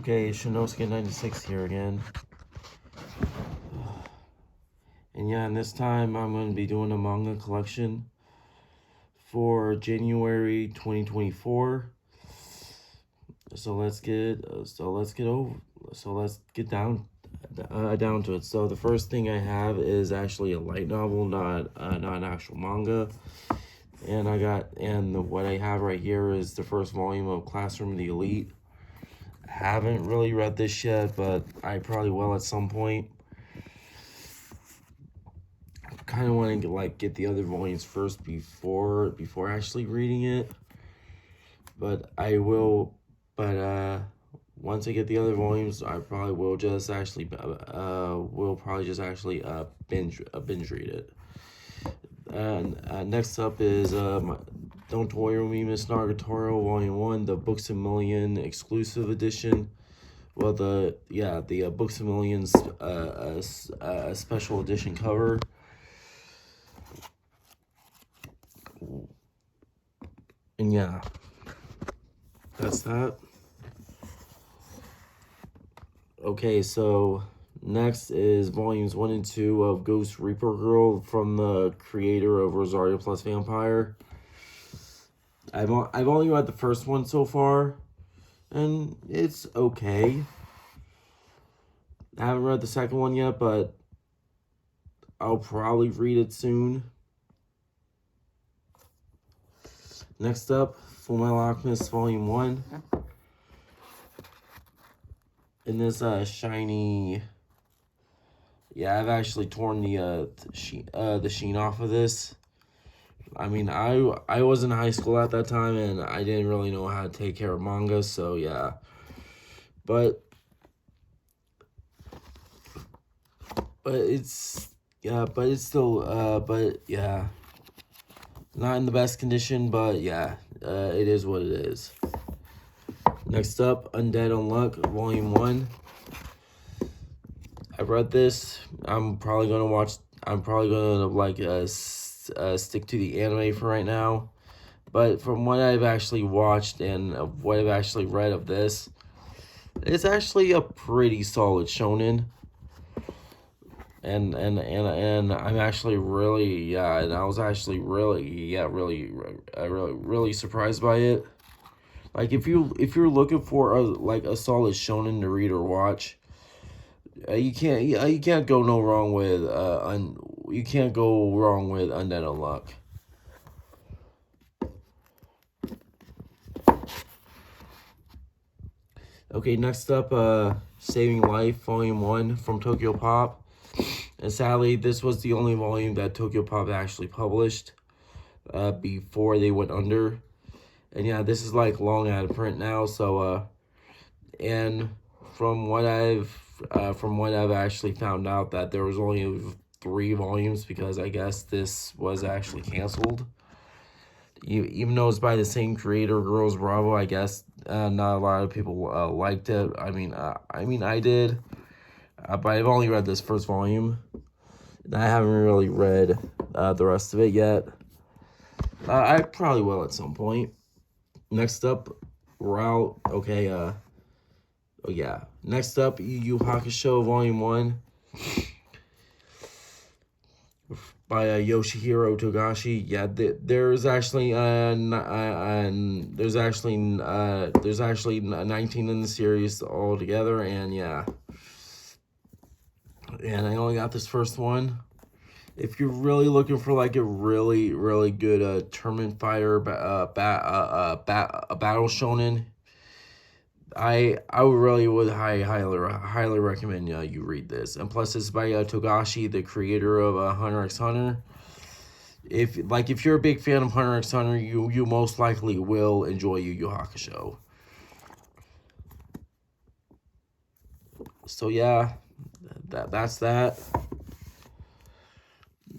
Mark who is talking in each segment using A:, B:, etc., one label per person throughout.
A: Okay, Shinosuke96 here again. And yeah, and this time I'm going to be doing a manga collection for January 2024. So let's get down to it. So the first thing I have is actually a light novel, not an actual manga. And what I have right here is the first volume of Classroom of the Elite. Haven't really read this yet, but I probably will at some point. Kind of want to get the other volumes first before actually reading it, but I will. But once I get the other volumes, I probably will just actually binge read it. And next up is Don't Toy Me, Miss Nagatoro Volume 1, the Books a Million exclusive edition. Well, the Books a Million's special edition cover. And yeah, that's that. Okay, so next is volumes 1 and 2 of Ghost Reaper Girl from the creator of Rosario Plus Vampire. I've only read the first one so far, and it's okay. I haven't read the second one yet, but I'll probably read it soon. Next up, Fullmetal Alchemist Volume 1. In this shiny... Yeah, I've actually torn the sheen off of this. I mean, I was in high school at that time, and I didn't really know how to take care of manga, so yeah. But it's still not in the best condition, but yeah, it is what it is. Next up, Undead Unluck Volume 1. I read this. I'm probably gonna stick to the anime for right now. But from what I've actually watched and what I've actually read of this, it's actually a pretty solid shonen. And I'm actually really, and I was actually really surprised by it. Like if you're looking for a solid shonen to read or watch, you can't go wrong with Undead Unluck. Okay, next up, Saving Life Volume 1 from Tokyo Pop. And sadly, this was the only volume that Tokyo Pop actually published before they went under. And yeah, this is long out of print now. So and from what I've actually found out, that there was only 3 volumes because I guess this was actually canceled. Even though it's by the same creator, Girls Bravo, I guess not a lot of people liked it. I mean, I did, but I've only read this first volume. And I haven't really read the rest of it yet. I probably will at some point. Next up, Next up, Yu Yu Hakusho Volume 1 by Yoshihiro Togashi. Yeah, there's actually 19 in the series altogether, and yeah. And I only got this first one. If you're really looking for a really good tournament fighter battle shonen, I would highly recommend you read this. And plus, it's by Togashi, the creator of Hunter x Hunter. If you're a big fan of Hunter x Hunter, you most likely will enjoy Yu Yu Hakusho. So yeah, that's that.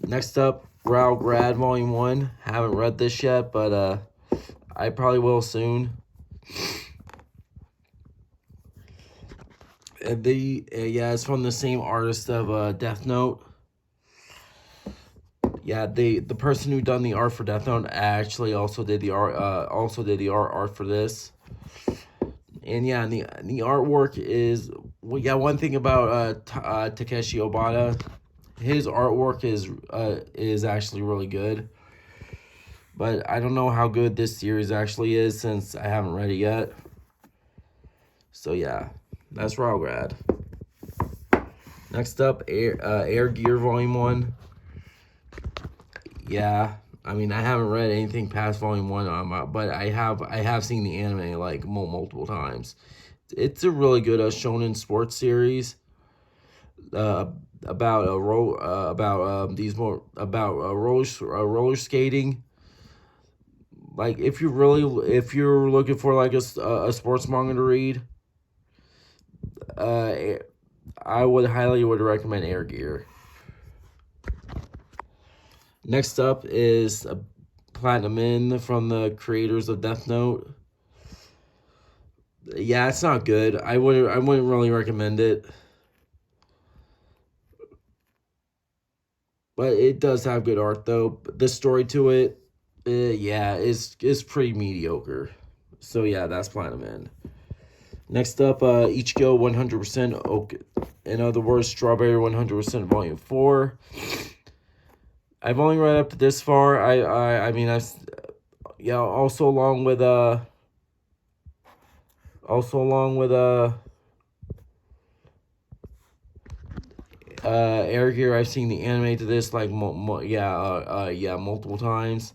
A: Next up, Rao Grad Volume 1. Haven't read this yet, but I probably will soon. It's from the same artist of Death Note. Yeah, the person who done the art for Death Note actually also did the art for this. And yeah, and the artwork is, well, yeah, one thing about Takeshi Obata, his artwork is actually really good. But I don't know how good this series actually is since I haven't read it yet. So yeah, that's Rograd. Next up, Air Gear Volume 1. Yeah, I mean, I haven't read anything past Volume 1, but I have seen the anime like multiple times. It's a really good shonen sports series uh, about these more about roller skating. Like if you're looking for like a sports manga to read, uh, I would recommend Air Gear. Next up is Platinum In from the creators of Death Note. Yeah, it's not good. I wouldn't really recommend it, but it does have good art though. The story to it, yeah, is pretty mediocre. So yeah, that's Platinum In. Next up, Ichigo 100% Oak. In other words, Strawberry 100% Volume 4. I've only read up to this far. I mean, yeah, also along with Eric here, I've seen the anime to this like yeah, multiple times.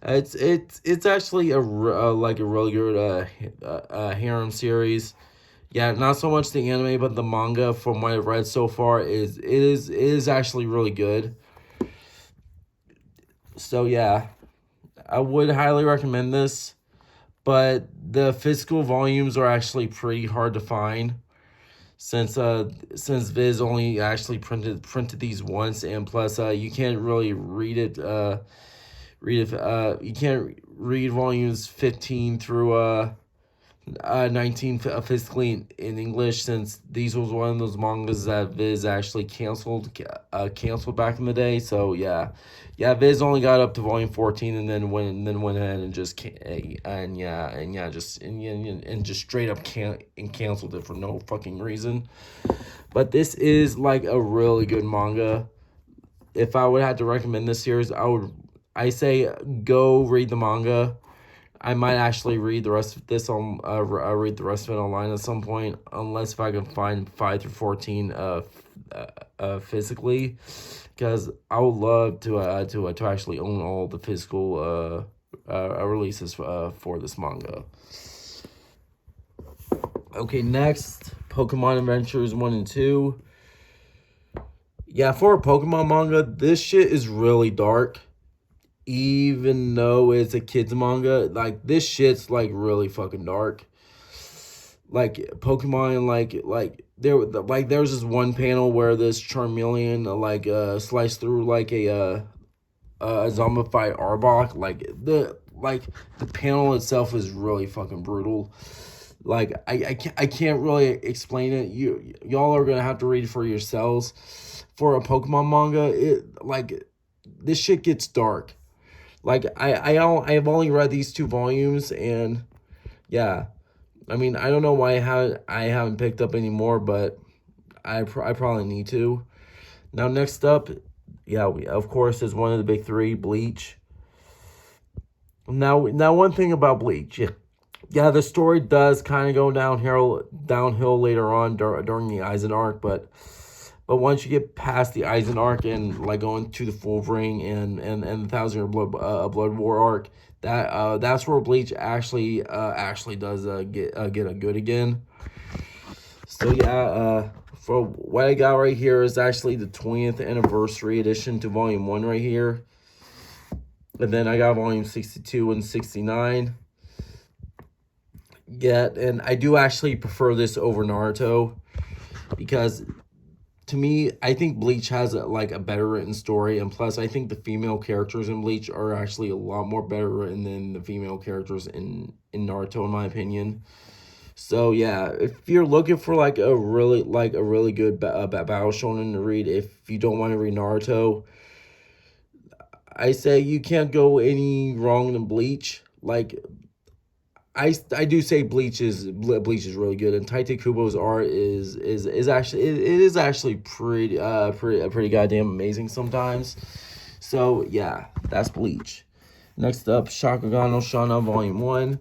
A: It's actually like a really good harem series. Yeah, not so much the anime, but the manga from what I've read so far is actually really good. So yeah, I would highly recommend this, but the physical volumes are actually pretty hard to find since Viz only actually printed these once, and plus you can't really you can't read volumes 15 through 19 physically in English, since these was one of those mangas that Viz actually canceled back in the day. So yeah, Viz only got up to volume 14 and then went ahead and just just straight up canceled it for no fucking reason. But this is like a really good manga. If I would have to recommend this series, I say go read the manga. I might actually read the rest of this on read the rest of it online at some point, unless if I can find 5 through 14 physically, because I would love to actually own all the physical releases for this manga. Okay, next, Pokemon Adventures 1 and 2. Yeah, for a Pokemon manga, this shit is really dark. Even though it's a kids manga, like this shit's like really fucking dark. Like Pokemon, there's this one panel where this Charmeleon sliced through like a zombified Arbok. The panel itself is really fucking brutal. Like I can't really explain it. Y'all are gonna have to read it for yourselves. For a Pokemon manga, this shit gets dark. Like I've only read these 2 volumes, and yeah, I mean, I don't know why I haven't picked up any more, but I probably need to. Now next up, yeah, of course is one of the big 3, Bleach. Now one thing about Bleach, yeah, the story does kind of go downhill later on during the Eisen arc, but once you get past the Eisen arc and like going to the Full Ring and the Thousand Year Blood War arc, that's where Bleach actually does get a good again. So yeah, for what I got right here is actually the 20th anniversary edition to Volume 1 right here, and then I got Volume 62 and 69. Yeah, and I do actually prefer this over Naruto, because to me, I think Bleach has a better written story, and plus, I think the female characters in Bleach are actually a lot more better written than the female characters in Naruto, in my opinion. So yeah, if you're looking for a really good battle shonen to read, if you don't want to read Naruto, I say you can't go any wrong than Bleach. Like I do say Bleach is really good, and Tite Kubo's art is actually it is actually pretty goddamn amazing sometimes. So yeah, that's Bleach. Next up, Shakugan no Shana Volume 1.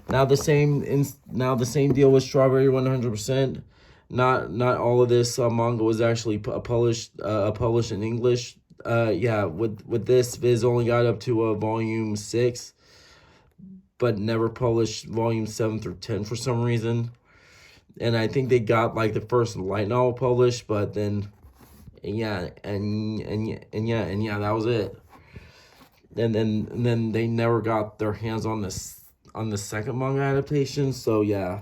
A: Now the same deal with Strawberry 100%. Not all of this manga was actually published in English. Yeah, with this Viz only got up to volume 6, but never published volume 7 through 10 for some reason. And I think they got like the first light novel published, but then yeah, that was it. And then they never got their hands on the second manga adaptation. So yeah,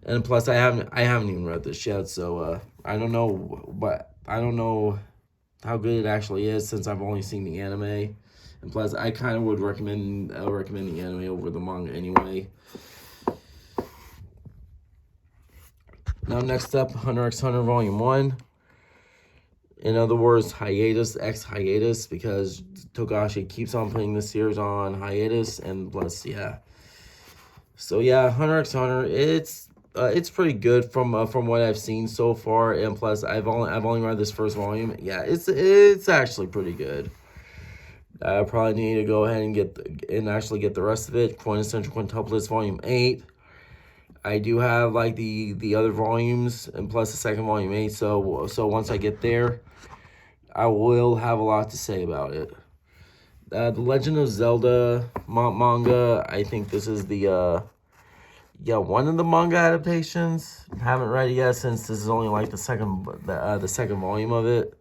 A: and plus I haven't even read this yet, so I don't know, but I don't know how good it actually is since I've only seen the anime. And plus, I kind of would recommend the anime over the manga anyway. Now next up, Hunter x Hunter Volume 1. In other words, hiatus, because Togashi keeps on putting this series on hiatus, and plus, yeah. So yeah, Hunter x Hunter, it's pretty good from what I've seen so far, and plus I've only read this first volume. Yeah, it's actually pretty good. I probably need to go ahead and actually get the rest of it. Quintessential Quintuplets Volume 8. I do have like the other volumes and plus the second volume 8. So once I get there, I will have a lot to say about it. The Legend of Zelda manga. I think this is one of the manga adaptations. Haven't read it yet since this is only like the second volume of it.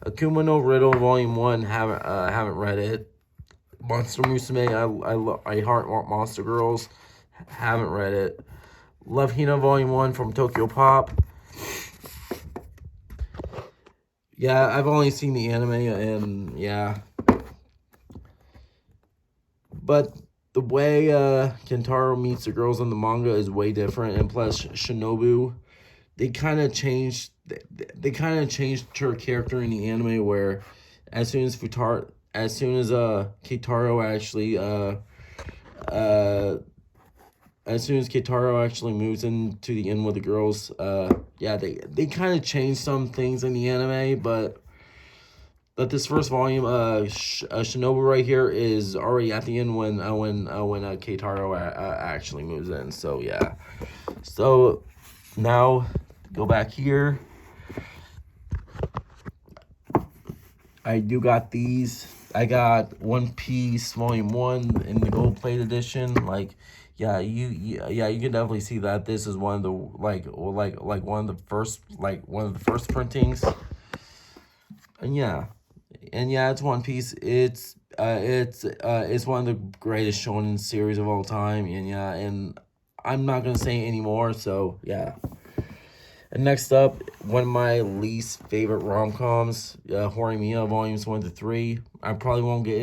A: Akuma no Riddle Volume 1. Haven't read it. Monster Musume. I heart Monster Girls. Haven't read it. Love Hina Volume 1 from Tokyo Pop. Yeah, I've only seen the anime, and yeah. But the way Kentaro meets the girls in the manga is way different, and plus Shinobu, they kind of changed. They kind of changed her character in the anime, where as soon as Kitaro actually uh as soon as Kitaro actually moves into the inn with the girls, yeah, they kind of changed some things in the anime, but this first volume, Shinobu right here is already at the end when Keitaro actually moves in. So yeah. So now go back here. I do got these. I got One Piece Volume 1 in the gold plate edition. Like, yeah, you can definitely see that this is one of the one of the first printings. And yeah, it's One Piece. It's one of the greatest shonen series of all time. And yeah, and I'm not gonna say anymore. So yeah. And next up, one of my least favorite rom-coms, Horimiya Volumes 1 to 3. I probably won't get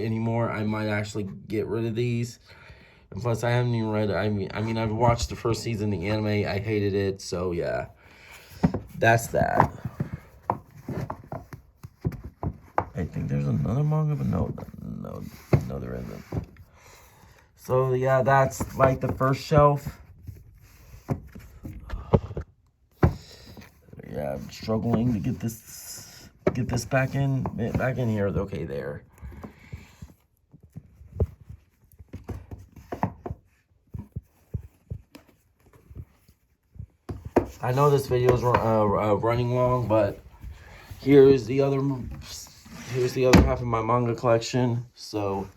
A: any more. I might actually get rid of these. And plus, I haven't even read it. I mean, I've watched the first season of the anime. I hated it. So yeah, that's that. I think there's another manga, but no, there isn't. So yeah, that's like the first shelf. Yeah, I'm struggling to get this back in here. Okay, there. I know this video is running long, but here's the other half of my manga collection. So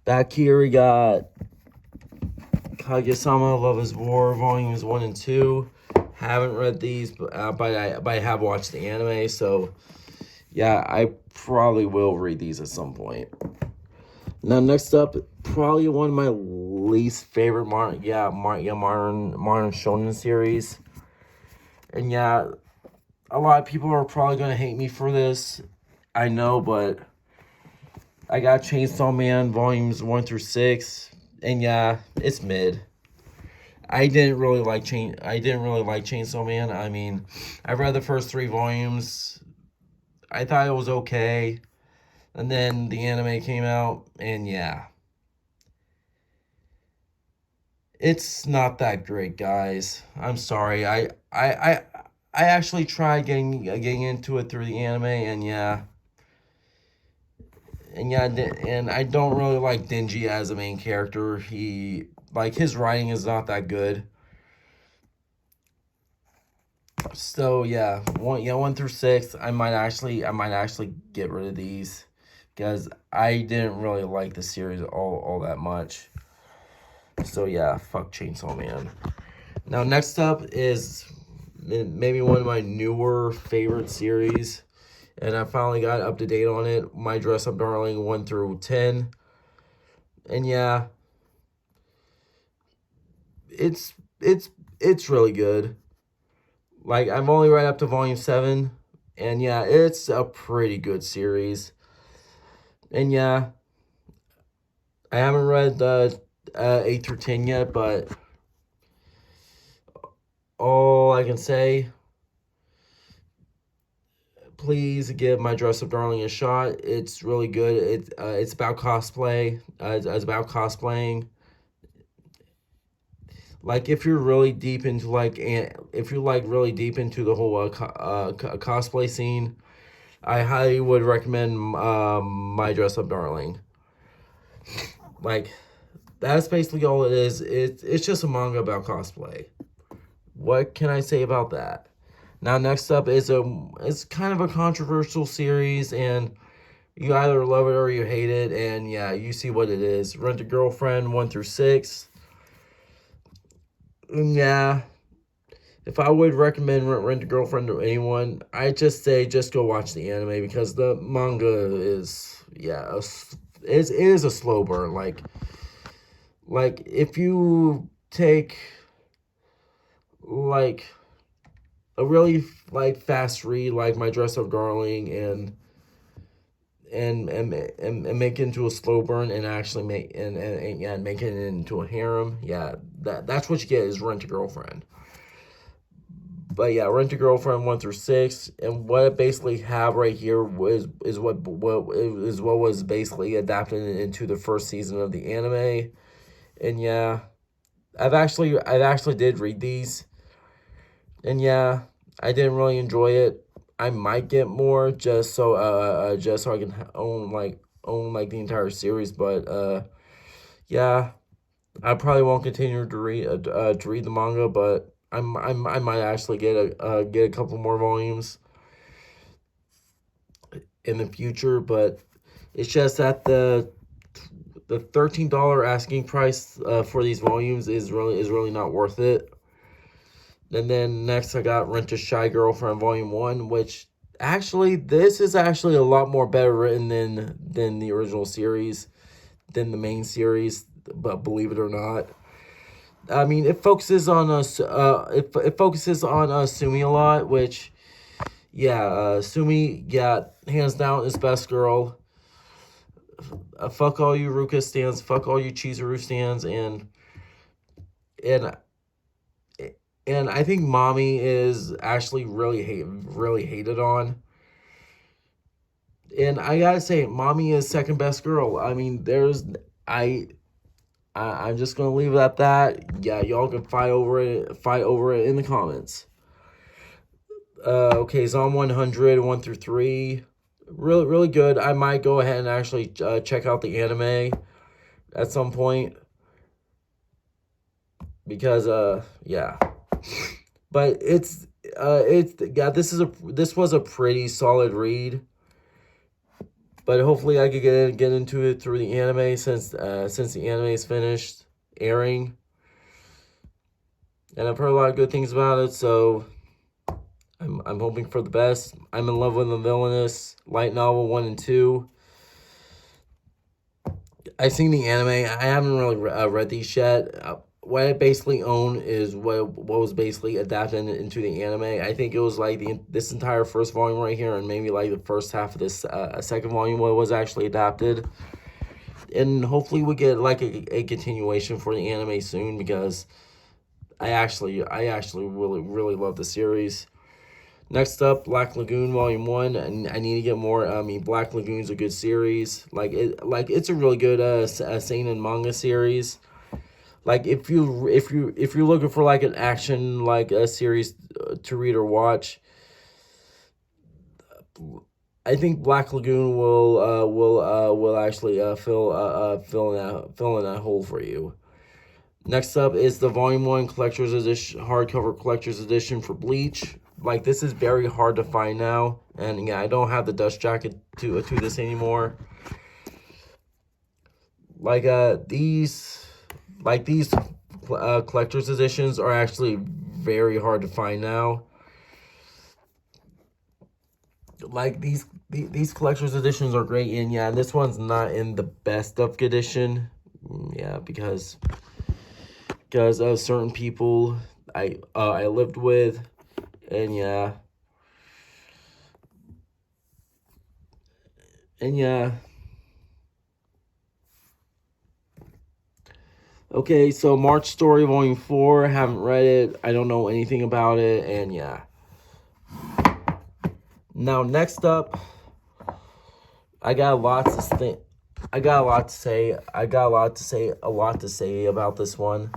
A: back here we got Kaguya-sama Love is War Volumes 1 and 2. Haven't read these, but I have watched the anime, so yeah, I probably will read these at some point. Now next up, probably one of my least favorite modern shonen series. And yeah, a lot of people are probably gonna hate me for this. I know, but I got Chainsaw Man Volumes 1 through 6, and yeah, it's mid. I didn't really like Chainsaw Man. I mean, I read the first 3 volumes. I thought it was okay. And then the anime came out, and yeah. It's not that great, guys. I'm sorry. I actually tried getting into it through the anime, and and I don't really like Denji as a main character. He like his writing is not that good. So yeah, 1 through 6. I might actually get rid of these because I didn't really like the series all that much. So yeah, fuck Chainsaw Man. Now next up is maybe one of my newer favorite series, and I finally got up to date on it. My Dress Up Darling 1 through 10, and yeah, it's it's it's really good. Like I've only read up to volume 7, and yeah, it's a pretty good series. And yeah, I haven't read the 8 through 10 yet, but all I can say, please give My Dress Up Darling a shot. It's really good. It's about cosplay. It's about cosplaying. Like if you're really deep into if you're like really deep into the whole cosplay scene, I highly would recommend My Dress Up Darling. Like that's basically all it is. It's just a manga about cosplay. What can I say about that? Now next up is it's kind of a controversial series, and you either love it or you hate it, and yeah, you see what it is. Rent a Girlfriend 1 through 6. And yeah, if I would recommend Rent a Girlfriend to anyone, I just say just go watch the anime because the manga is it is a slow burn. Like if you take like a really like fast read like My Dress Up Darling and make it into a slow burn and actually make it into a harem. Yeah, that's what you get is Rent a Girlfriend. But yeah, Rent a Girlfriend 1 through 6, and what it basically have right here is what was basically adapted into the first season of the anime. And yeah, I've actually did read these, and yeah, I didn't really enjoy it. I might get more just so I can own like the entire series, but yeah, I probably won't continue to read the manga, but I might actually get a couple more volumes in the future, but it's just that the $13 asking price for these volumes is really not worth it. And then next I got Rent a Shy Girlfriend Volume 1, which actually this is actually a lot more better written than the original series, than the main series, but believe it or not. I mean, it focuses on us. It focuses on Sumi a lot, which yeah, Sumi, yeah, hands down is best girl. Fuck all you Ruka stands, fuck all you Chizuru stands, and and I think Mommy is actually really hated on. And I gotta say, Mommy is second best girl. I mean, I I'm just gonna leave it at that. Yeah, y'all can fight over it in the comments. Okay, Zom 100, 1 through 3. Really good. I might go ahead and actually check out the anime at some point because yeah. But this was a pretty solid read. But hopefully I could get into it through the anime since the anime is finished airing. And I've heard a lot of good things about it, so I'm hoping for the best. I'm in love with the Villainous light novel 1 and 2. I've seen the anime. I haven't really read these yet. What I basically own is what was basically adapted into the anime. I think it was like this entire first volume right here, and maybe like the first half of this second volume what was actually adapted. And hopefully we get like a continuation for the anime soon because I actually really love the series. Next up, Black Lagoon Volume 1, and I need to get more. I mean, Black Lagoon's a good series. It's a really good seinen manga series. Like if you're looking for like an action like a series to read or watch, I think Black Lagoon will actually fill in that hole for you. Next up is the Volume 1 Collector's Edition, hardcover Collector's Edition for Bleach. Like, this is very hard to find now. And, yeah, I don't have the dust jacket to this anymore. Like, these Collector's Editions are actually very hard to find now. Like, these Collector's Editions are great. And, yeah, this one's not in the best of condition. Yeah, because of certain people I lived with, and yeah, and yeah. Okay, so March Story Volume 4, haven't read it, I don't know anything about it, and yeah. Now next up, I got a lot to think. I got a lot to say. A lot to say about this one.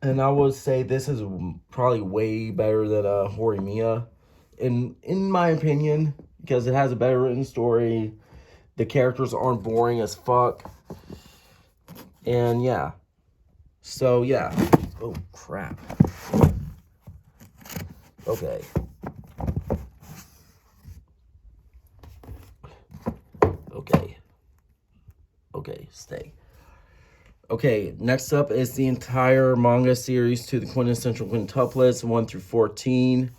A: And I would say this is probably way better than Horimiya, in my opinion, because it has a better written story. The characters aren't boring as fuck, and yeah. So yeah. Oh crap. Okay. Okay. Okay. Stay. Okay, next up is the entire manga series to the quintessential quintuplets, 1 through 14.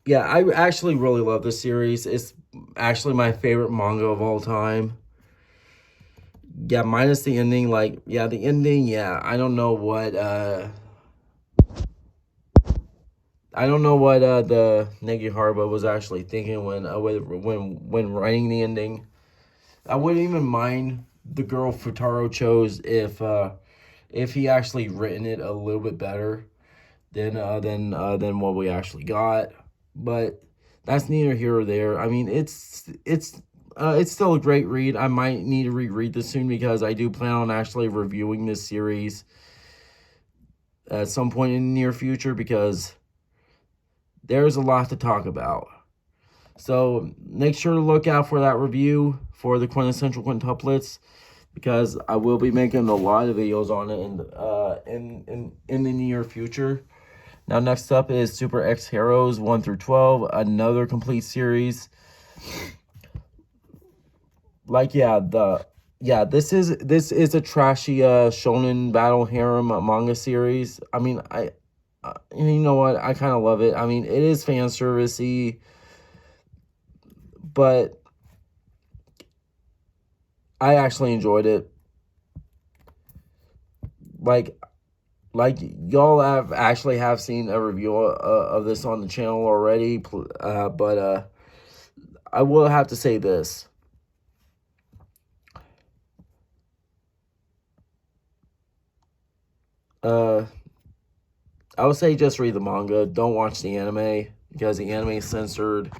A: Yeah, I actually really love this series. It's actually my favorite manga of all time. Yeah, minus the ending. Like, yeah, the ending, yeah, I don't know what the Negiharba was actually thinking when writing the ending. I wouldn't even mind the girl Futaro chose if he actually written it a little bit better than what we actually got. But that's neither here or there. I mean, it's still a great read. I might need to reread this soon because I do plan on actually reviewing this series at some point in the near future because there's a lot to talk about. So make sure to look out for that review for the quintessential quintuplets because I will be making a lot of videos on it in the near future. Now next up is Super X Heroes 1 through 12, another complete series. Like this is a trashy shonen battle harem manga series. I mean, you know what? I kind of love it. I mean, it is fan servicey, but I actually enjoyed it. Like y'all have seen a review of this on the channel already, but I will have to say this. I would say just read the manga. Don't watch the anime because the anime is censored,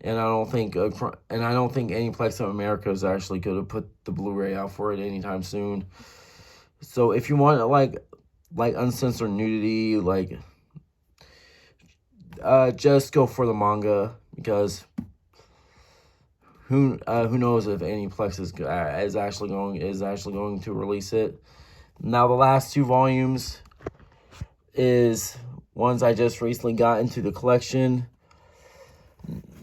A: and I don't think any Plex of America is actually going to put the Blu-ray out for it anytime soon. So if you want like uncensored nudity, like just go for the manga because who knows if any Plex is actually going to release it. Now the last two volumes is ones I just recently got into the collection.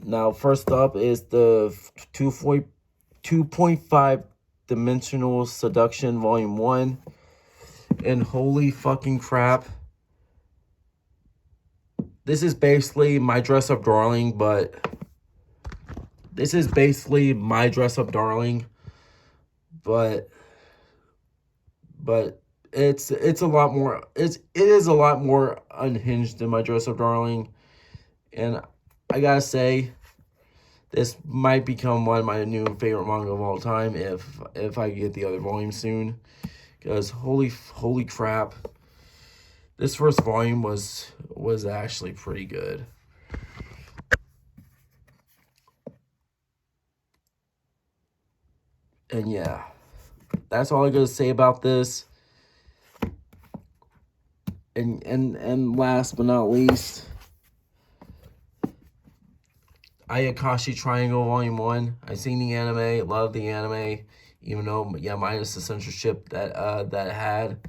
A: Now, first up is the 2.5 Dimensional Seduction Volume 1. And holy fucking crap. This is basically my dress-up darling, but it's a lot more it is a lot more unhinged than my dress-up darling. And I gotta say, this might become one of my new favorite manga of all time if I get the other volume soon. Because holy crap, this first volume was actually pretty good. And yeah, that's all I gotta say about this. And last but not least, Ayakashi Triangle Volume 1. I've seen the anime, love the anime, even though, yeah, minus the censorship that that had.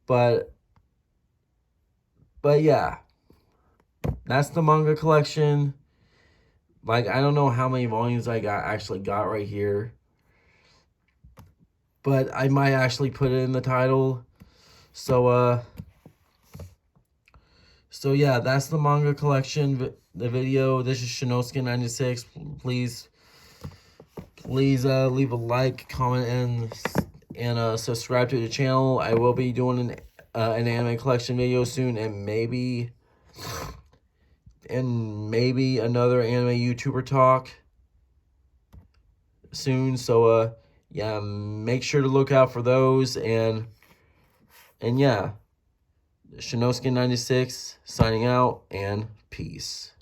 A: But yeah, that's the manga collection. Like, I don't know how many volumes I actually got right here, but I might actually put it in the title. So yeah, that's the manga collection, the video. This is Shinosuke96. Please leave a like, comment, and subscribe to the channel. I will be doing an anime collection video soon, and maybe another anime YouTuber talk soon. So yeah, make sure to look out for those. And yeah, Shinosuke96 signing out, and peace.